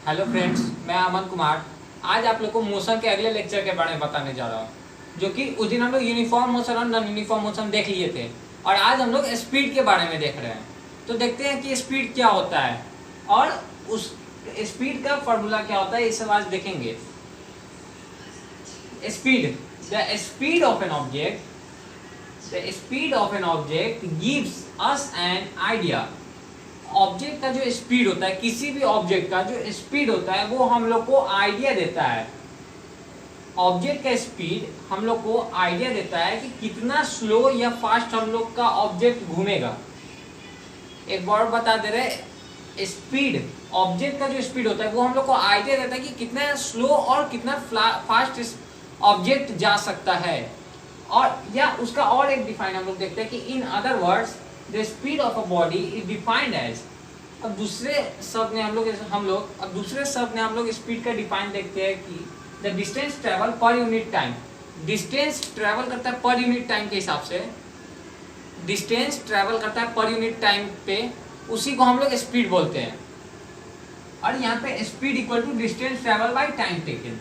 Hello friends, मैं अमन कुमार। आज आप लोग को मोशन के अगले लेक्चर के बारे में बताने जा रहा हूँ, जो कि उस दिन हम लोग यूनिफॉर्म मोशन और नॉन यूनिफॉर्म मोशन देख लिए थे, और आज हम लोग स्पीड के बारे में देख रहे हैं। तो देखते हैं कि स्पीड क्या होता है और उस स्पीड का फॉर्मूला क्या होता है, ये सब आज देखेंगे। Speed, the speed of an object The speed of an object gives us an idea। Object का जो स्पीड होता है, किसी भी ऑब्जेक्ट का जो स्पीड होता है, वो हम लोग को आइडिया देता है। ऑब्जेक्ट का स्पीड हम लोग को आइडिया देता है कि कितना स्लो या फास्ट हम लोग का ऑब्जेक्ट घूमेगा। एक बार बता दे रहे, स्पीड, ऑब्जेक्ट का जो स्पीड होता है वो हम लोग को आइडिया देता है कि कितना स्लो और कितना फास्ट ऑब्जेक्ट जा सकता है। और या उसका और एक डिफाइन हम लोग देखते हैं कि in other words the speed of a body is defined as. अब दूसरे शब्द में हम लोग स्पीड का डिफाइन देखते हैं कि the distance travel per unit time. Distance travel करता है पर यूनिट टाइम के हिसाब से, डिस्टेंस ट्रेवल करता है पर यूनिट टाइम पे, उसी को हम लोग स्पीड बोलते हैं। और यहाँ पे speed equal to distance travel by time taken.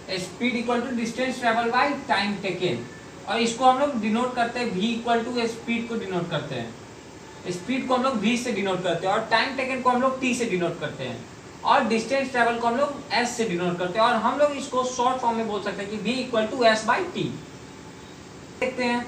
Speed equal to distance travel by time taken, और इसको हम लोग डिनोट करते हैं v इक्वल टू स्पीड को डिनोट करते हैं। स्पीड को हम लोग v से डिनोट करते हैं, और टाइम टेकन को हम लोग t से डिनोट करते हैं, और डिस्टेंस ट्रेवल को हम लोग s से डिनोट करते हैं। और हम लोग इसको शॉर्ट फॉर्म में बोल सकते हैं कि v equal to s by T. देखते हैं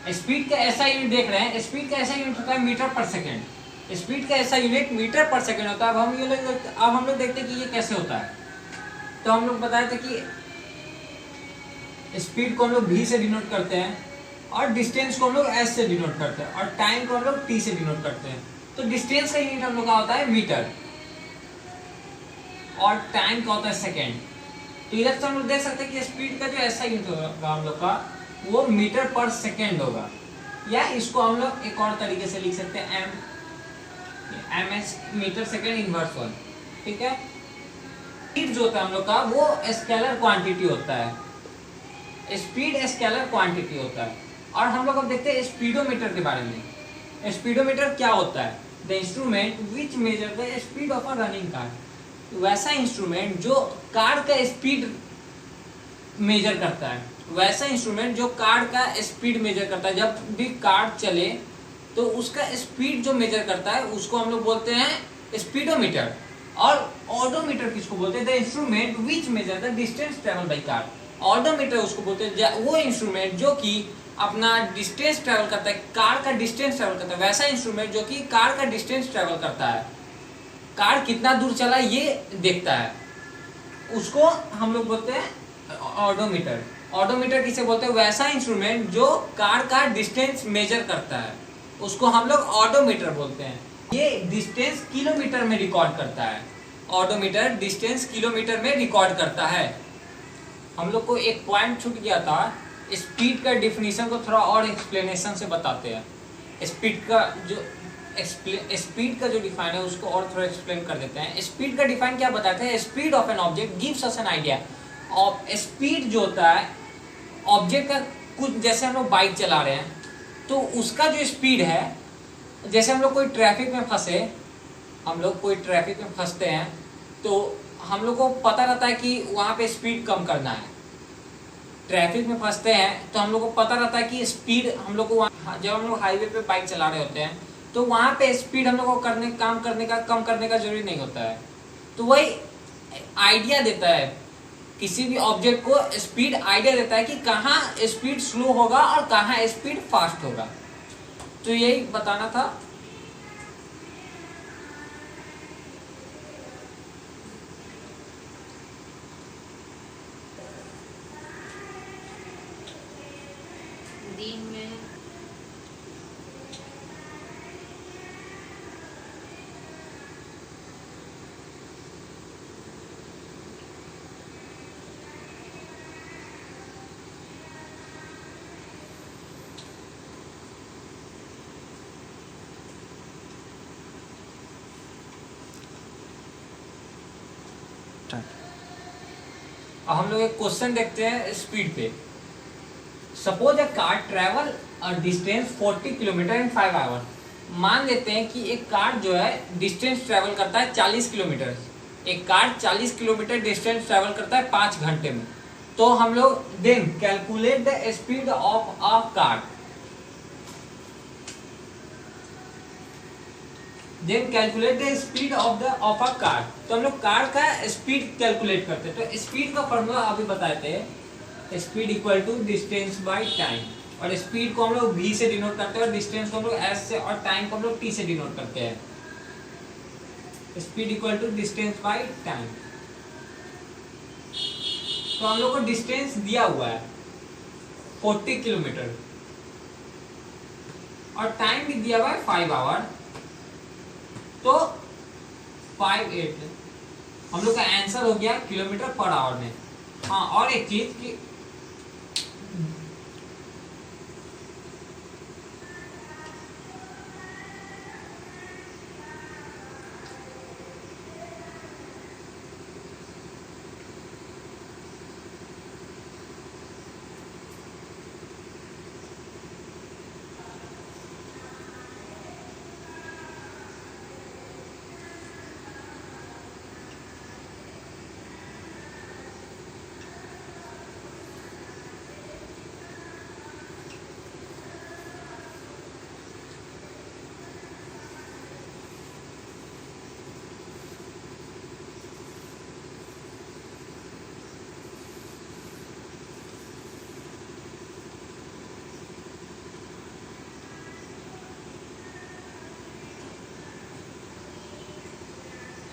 स्पीड का ऐसा यूनिट देख रहे हैं। स्पीड का ऐसा यूनिट होता है मीटर पर सेकेंड। स्पीड का ऐसा यूनिट मीटर पर सेकेंड होता है। अब हम लोग देखते हैं कि ये कैसे होता है। तो हम लोग बताए थे कि स्पीड को हम लोग v से डिनोट करते हैं, और डिस्टेंस को हम लोग s से डिनोट करते हैं, और टाइम को हम लोग t से डिनोट करते हैं। तो डिस्टेंस का यूनिट हम लोग का होता है मीटर, और टाइम का होता है सेकेंड। तो इधर से हम लोग देख सकते हैं कि स्पीड का जो ऐसा यूनिट होगा हम लोग का, वो मीटर पर सेकेंड होगा। या इसको हम लोग एक और तरीके से लिख सकते हैं, M H, meter second inverse one. ठीक है। स्पीड जो होता है हम लोग का, वो स्केलर क्वांटिटी होता है। स्पीड स्केलर क्वांटिटी होता है। और हम लोग अब देखते हैं स्पीडोमीटर के बारे में। स्पीडोमीटर क्या होता है? The instrument which measure the speed of a running car. वैसा इंस्ट्रूमेंट जो कार का स्पीड मेजर करता है, वैसा इंस्ट्रूमेंट जो कार का स्पीड मेजर करता है। जब भी कार चले तो उसका स्पीड जो मेजर करता है, उसको हम लोग बोलते हैं स्पीडोमीटर। और ऑडोमीटर किसको बोलते हैं? The instrument which measure the distance travel by car. Odometer उसको बोलते हैं वो इंस्ट्रूमेंट जो कि अपना डिस्टेंस ट्रेवल करता है, कार का डिस्टेंस ट्रेवल करता है। वैसा इंस्ट्रूमेंट जो कि कार का डिस्टेंस ट्रेवल करता है, कार कितना दूर चला ये देखता है, उसको हम लोग बोलते हैं ऑडोमीटर। ऑडोमीटर किसे बोलते हैं? वैसा इंस्ट्रूमेंट जो कार का डिस्टेंस मेजर करता है, उसको हम लोग ऑडोमीटर बोलते हैं। ये डिस्टेंस किलोमीटर में रिकॉर्ड करता है। ऑडोमीटर डिस्टेंस किलोमीटर में रिकॉर्ड करता है। हम लोग को एक पॉइंट छूट गया था, स्पीड का डिफिनीशन को थोड़ा और एक्सप्लेनेशन से बताते हैं। स्पीड का जो डिफाइन है उसको और थोड़ा एक्सप्लेन कर देते हैं। स्पीड का डिफाइन क्या बताते हैं? Speed of an object gives us an idea of. Speed जो होता है ऑब्जेक्ट का, कुछ जैसे हम लोग बाइक चला रहे हैं तो उसका जो स्पीड है, जैसे हम लोग कोई ट्रैफिक में फंसते हैं तो हम लोग को पता रहता है कि वहाँ पे स्पीड कम करना है। ट्रैफिक में फंसते हैं तो हम लोग को पता रहता है कि स्पीड हम लोग को, जब हम लोग हाईवे पे बाइक चला रहे होते हैं तो वहाँ पे स्पीड हम लोग को कम करने का जरूरी नहीं होता है। तो वही आइडिया देता है, किसी भी ऑब्जेक्ट को स्पीड आइडिया देता है कि कहाँ स्पीड स्लो होगा और कहाँ स्पीड फास्ट होगा। तो यही बताना था। दिन में स्टार्ट। अब हम लोग एक क्वेश्चन देखते हैं स्पीड पे। Suppose a car travel a distance 40 kilometre in 5 hour. मान लेते हैं कि एक कार जो है डिस्टेंस ट्रेवल करता है 40 किलोमीटर। एक कार 40 किलोमीटर डिस्टेंस ट्रेवल करता है 5 घंटे में। तो हम लोग then calculate the speed of a car. Then calculate the speed of a car. तो हम लोग कार का स्पीड कैलकुलेट करते हैं। तो स्पीड का फॉर्मूला अभी बताए थे, speed equal to distance by time. और स्पीड को हम लोग v से डिनोट करते हैं और डिस्टेंस को हम लोग s से और टाइम को हम लोग t से डिनोट करते हैं। Speed equal to distance by time. तो हम लोग को डिस्टेंस दिया हुआ है 40 किलोमीटर और टाइम भी दिया हुआ है 5 आवर। तो 58 हम लोग का आंसर हो गया किलोमीटर पर आवर में। हाँ, और एक चीज कि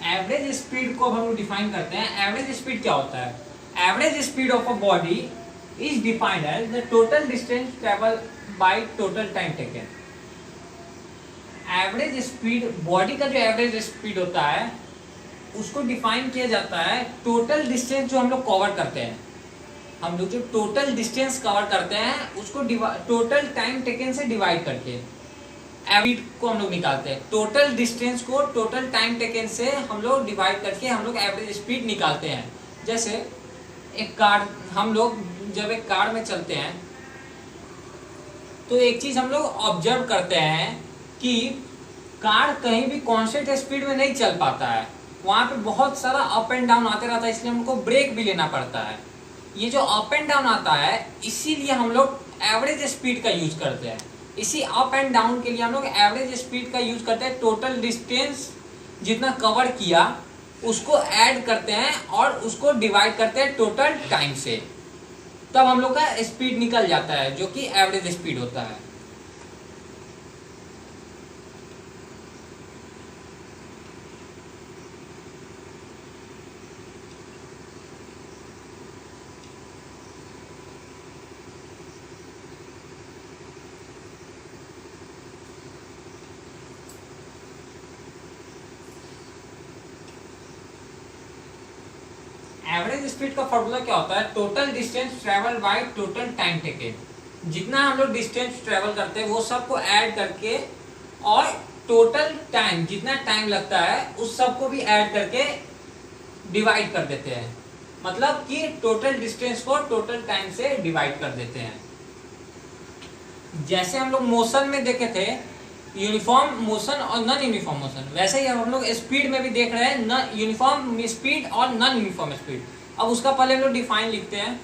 एवरेज स्पीड को हम लोग डिफाइन करते हैं। एवरेज स्पीड क्या होता है? Average speed of a body is defined as the total distance travel by total time taken. Average speed, body का जो एवरेज स्पीड होता है उसको डिफाइन किया जाता है टोटल डिस्टेंस जो हम लोग कवर करते हैं। हम लोग जो टोटल डिस्टेंस कवर करते हैं उसको टोटल टाइम टेकन से डिवाइड करके एवरेज को हम लोग निकालते हैं। टोटल डिस्टेंस को टोटल टाइम टेकन से हम लोग डिवाइड करके हम लोग एवरेज स्पीड निकालते हैं। जैसे एक कार, हम लोग जब एक कार में चलते हैं तो एक चीज हम लोग ऑब्जर्व करते हैं कि कार कहीं भी कांस्टेंट स्पीड में नहीं चल पाता है, वहां पे बहुत सारा अप एंड डाउन आते रहता है, इसलिए हमको ब्रेक भी लेना पड़ता है। ये जो अप एंड डाउन आता है इसीलिए हम लोग एवरेज स्पीड का यूज करते हैं। इसी अप एंड डाउन के लिए हम लोग एवरेज स्पीड का यूज करते हैं। टोटल डिस्टेंस जितना कवर किया उसको ऐड करते हैं और उसको डिवाइड करते हैं टोटल टाइम से, तब हम लोग का स्पीड निकल जाता है जो कि एवरेज स्पीड होता है। एवरेज स्पीड का फॉर्मूला क्या होता है? Total distance travel by total time taken. जितना हम लोग डिस्टेंस ट्रेवल करते हैं वो सबको ऐड करके और टोटल टाइम, जितना टाइम लगता है उस सबको भी ऐड करके डिवाइड कर देते हैं। मतलब कि टोटल डिस्टेंस को टोटल टाइम से डिवाइड कर देते हैं। जैसे हम लोग मोशन में देखे थे यूनिफॉर्म मोशन और नॉन यूनिफॉर्म मोशन, वैसे ही हम लोग स्पीड में भी देख रहे हैं न यूनिफॉर्म स्पीड और नॉन यूनिफॉर्म स्पीड। अब उसका पहले हम लोग डिफाइन लिखते हैं।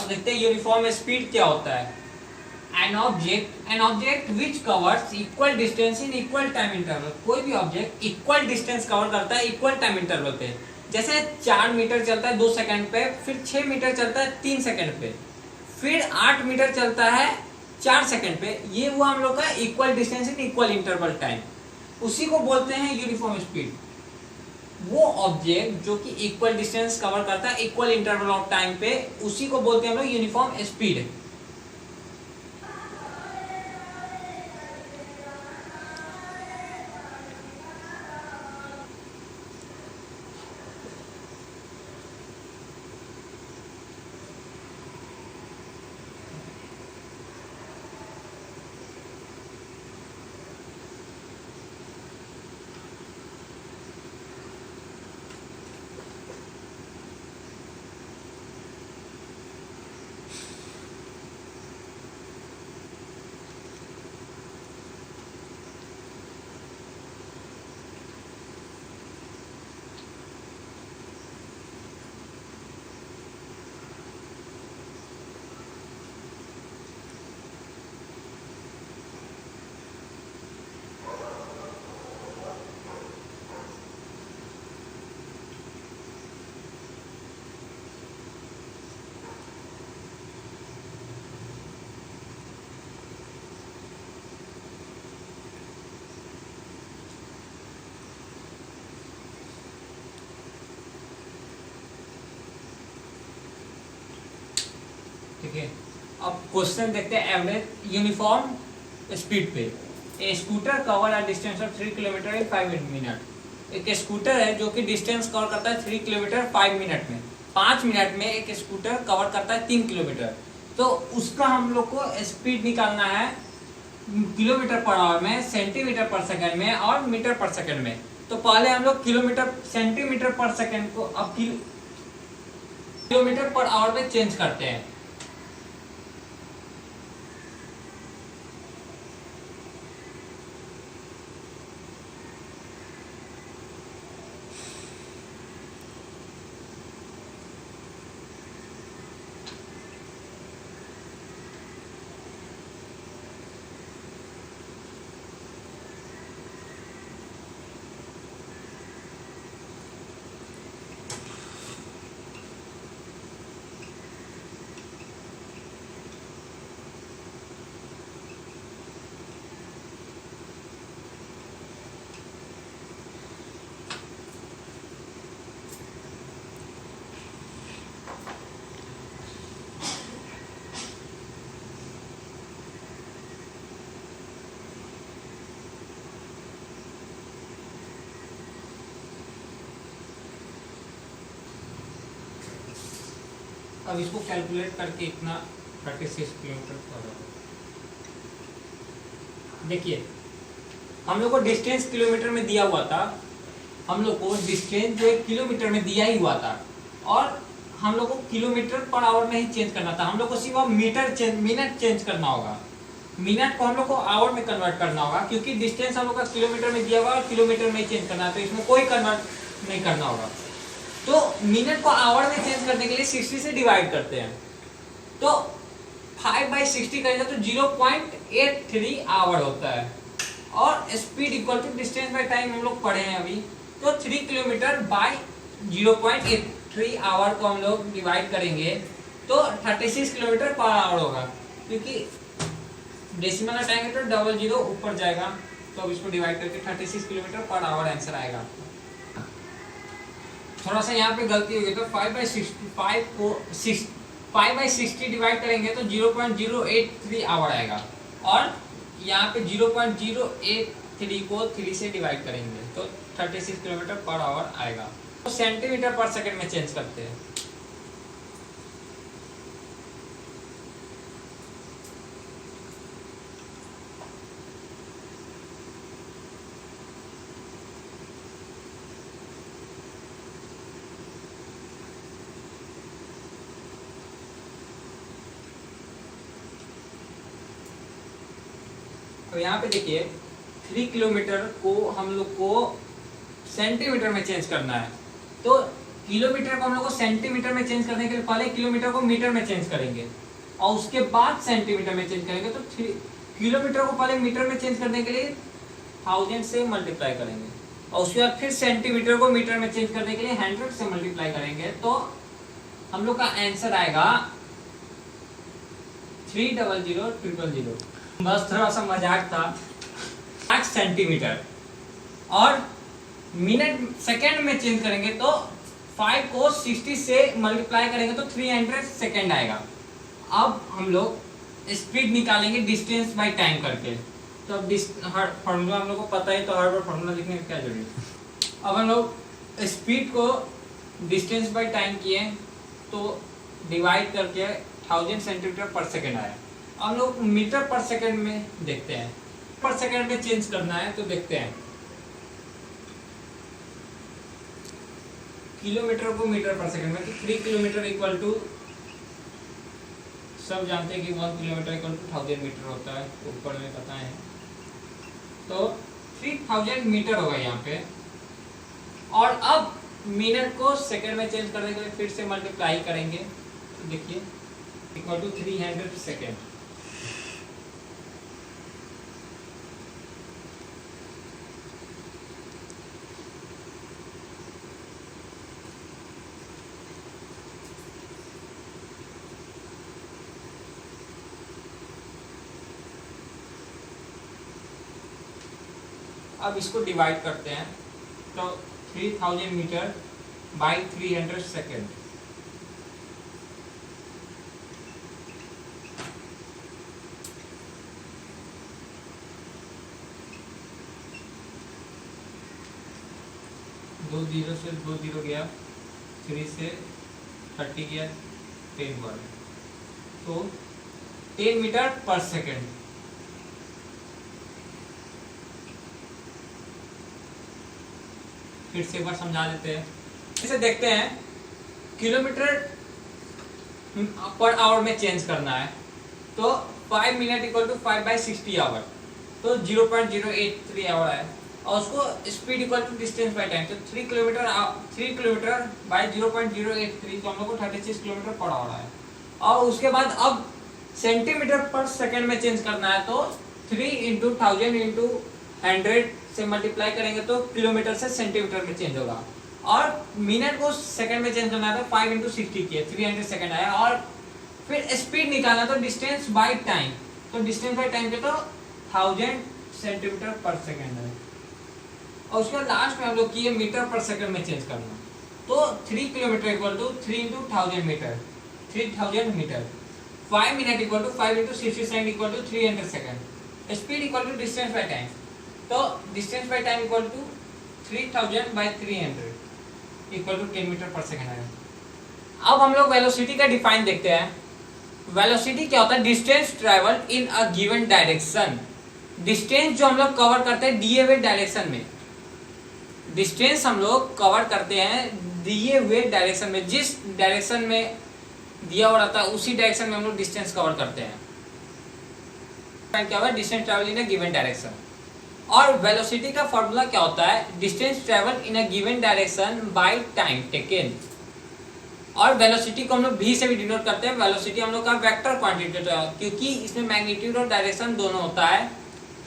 देखते हैं यूनिफॉर्म स्पीड क्या होता है। An object which covers equal distance in equal time interval. कोई भी ऑब्जेक्ट इक्वल डिस्टेंस कवर करता है इक्वल टाइम इंटरवल पे। जैसे 4 मीटर चलता है 2 सेकंड पे, फिर 6 मीटर चलता है 3 सेकंड पे, फिर 8 मीटर चलता है 4 सेकंड पे। ये हुआ हम लोग का equal distance in equal interval time, उसी को बोलते हैं यूनिफॉर्म स्पीड। वो ऑब्जेक्ट जो कि इक्वल डिस्टेंस कवर करता है इक्वल इंटरवल ऑफ टाइम पे, उसी को बोलते हैं हम लोग यूनिफॉर्म स्पीड। ठीक है, अब क्वेश्चन देखते हैं एवरेज यूनिफॉर्म स्पीड पे। A scooter cover a distance of 3 kilometre in 5 minute. एक स्कूटर है जो कि डिस्टेंस कवर करता है 3 किलोमीटर 5 मिनट में। 5 मिनट में एक स्कूटर कवर करता है 3 किलोमीटर। तो उसका हम लोग को स्पीड निकालना है किलोमीटर पर आवर में, सेंटीमीटर पर सेकंड में और मीटर पर सेकंड में। तो पहले हम लोग किलोमीटर सेंटीमीटर पर सेकंड को अब किलोमीटर पर आवर में चेंज करते हैं। अब इसको कैलकुलेट करके इतना 36 किलोमीटर पर आवर। देखिए हम लोग को डिस्टेंस किलोमीटर में दिया हुआ था, हम लोग को डिस्टेंस जो किलोमीटर में दिया ही हुआ था, और हम लोग को किलोमीटर पर आवर में ही चेंज करना था। हम लोग को सिर्फ मिनट चेंज करना होगा। मिनट को हम लोग को आवर में कन्वर्ट करना होगा, क्योंकि डिस्टेंस हम लोग का किलोमीटर में दिया हुआ है और किलोमीटर में ही चेंज करना है, तो इसमें कोई कन्वर्ट नहीं करना होगा। तो मिनट को आवर में चेंज करने के लिए 60 से डिवाइड करते हैं। तो 5/60 करेंगे तो 0.83 आवर होता है। और speed equal to distance by time हम लोग पढ़े हैं अभी। तो 3 किलोमीटर बाय 0.83 आवर को हम लोग डिवाइड करेंगे तो 36 किलोमीटर पर आवर होगा, क्योंकि डेसिमल हटाएंगे तो 00 ऊपर जाएगा। तो अब इसको डिवाइड करके 36 किलोमीटर पर आवर आंसर आएगा। थोड़ा सा यहाँ पे गलती होगी, तो 5/60 डिवाइड करेंगे तो 0.083 आवर आएगा, और यहाँ पे 0.083 को 3 से डिवाइड करेंगे तो 36 किलोमीटर पर आवर आएगा। तो सेंटीमीटर पर सेकंड में चेंज करते हैं। तो यहाँ पे देखिए 3 किलोमीटर को हम लोग को सेंटीमीटर में चेंज करना है। तो किलोमीटर को हम लोग को सेंटीमीटर में चेंज करने के लिए पहले किलोमीटर को मीटर में चेंज करेंगे और उसके बाद सेंटीमीटर में चेंज करेंगे। तो किलोमीटर को पहले मीटर में चेंज करने के लिए 1000 से मल्टीप्लाई करेंगे और उसके बाद फिर सेंटीमीटर को मीटर में चेंज करने के लिए 100 से मल्टीप्लाई करेंगे। तो हम लोग का आंसर आएगा 3000000। बस थोड़ा सा मजाक था। 8 सेंटीमीटर और मिनट सेकंड में चेंज करेंगे तो 5 को 60 से मल्टीप्लाई करेंगे तो 300 सेकंड आएगा। अब हम लोग स्पीड निकालेंगे डिस्टेंस बाय टाइम करके। तो अब हर फॉर्मूला हम लोग को पता है, तो हर बार फॉर्मूला लिखने की क्या जरूरत है। अब हम लोग स्पीड को डिस्टेंस बाय टाइम किए तो डिवाइड करके 1000 सेंटीमीटर पर सेकंड आया। अब हम लोग मीटर पर सेकंड में देखते हैं, पर सेकंड में चेंज करना है तो देखते हैं। किलोमीटर को मीटर पर सेकंड में तो 3 किलोमीटर इक्वल टू, सब जानते हैं कि 1 किलोमीटर इक्वल टू 1000 मीटर होता है, ऊपर में पता है। तो 3000 मीटर होगा यहाँ पे। और अब मिनट को सेकंड में चेंज करने के लिए फिर से मल्टीप्लाई करेंगे तो देखिए इक्वल टू 300 सेकंड। अब इसको डिवाइड करते हैं तो 3000 मीटर बाई 300 सेकेंड। दो जीरो से 2 जीरो गया, 3 से 30 गया, 10 बार तो 10 मीटर पर सेकेंड। फिर से एक बार समझा देते हैं। इसे देखते हैं किलोमीटर पर आवर में चेंज करना है तो 5 मिनट इक्वल टू 5/60 आवर तो 0.083 आवर है। और उसको speed equal to distance by time तो 3 किलोमीटर बाय 0.083 तो हम लोग को 36 किलोमीटर पर आवर है। और उसके बाद अब सेंटीमीटर पर सेकंड में चेंज करना है तो 3 × 1000 × 100 से मल्टीप्लाई करेंगे तो किलोमीटर से सेंटीमीटर में चेंज होगा। और मिनट को सेकंड में चेंज करना है तो 5 × 60 किया 300 सेकंड आया। और फिर स्पीड निकालना तो डिस्टेंस बाय टाइम तो डिस्टेंस बाय टाइम के तो 1000 सेंटीमीटर पर सेकंड है। और उसके लास्ट में हम लोग किए मीटर पर सेकंड में चेंज करना तो 3 kilometre equal to 3 × 1000 metre 3000 metre. 5 minute equal to 5 × 60 second equal to 300 second. Speed equal to distance by time तो distance by time equal to 3000/300 equal to 10 metre पर सेकंड है। अब हम लोग वेलोसिटी का डिफाइन देखते हैं। वेलोसिटी क्या होता है? Distance travel in a given direction. Distance जो हम लोग कवर करते हैं दिए हुए डायरेक्शन में, डिस्टेंस हम लोग कवर करते हैं दिए हुए डायरेक्शन में, जिस डायरेक्शन में दिया हुआ रहता है उसी डायरेक्शन में हम लोग डिस्टेंस कवर करते हैं। क्या हुआ? Distance travel in a given direction. और वेलोसिटी का फॉर्मूला क्या होता है? Distance travel in a given direction by time taken. और वेलोसिटी को हम लोग v से भी डिनोट करते हैं। वेलोसिटी हम लोग का वेक्टर क्वांटिटी होता है क्योंकि इसमें मैग्नीट्यूड और डायरेक्शन दोनों होता है।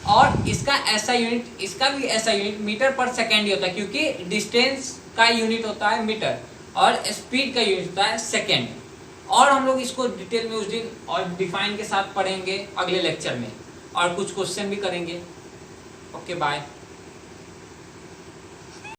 और इसका ऐसा यूनिट, इसका भी ऐसा यूनिट मीटर पर सेकेंड ही होता है क्योंकि डिस्टेंस का यूनिट होता है मीटर और स्पीड का यूनिट होता है सेकेंड। और हम लोग इसको डिटेल में उस दिन और डिफाइन के साथ पढ़ेंगे अगले लेक्चर में और कुछ क्वेश्चन भी करेंगे। Okay bye.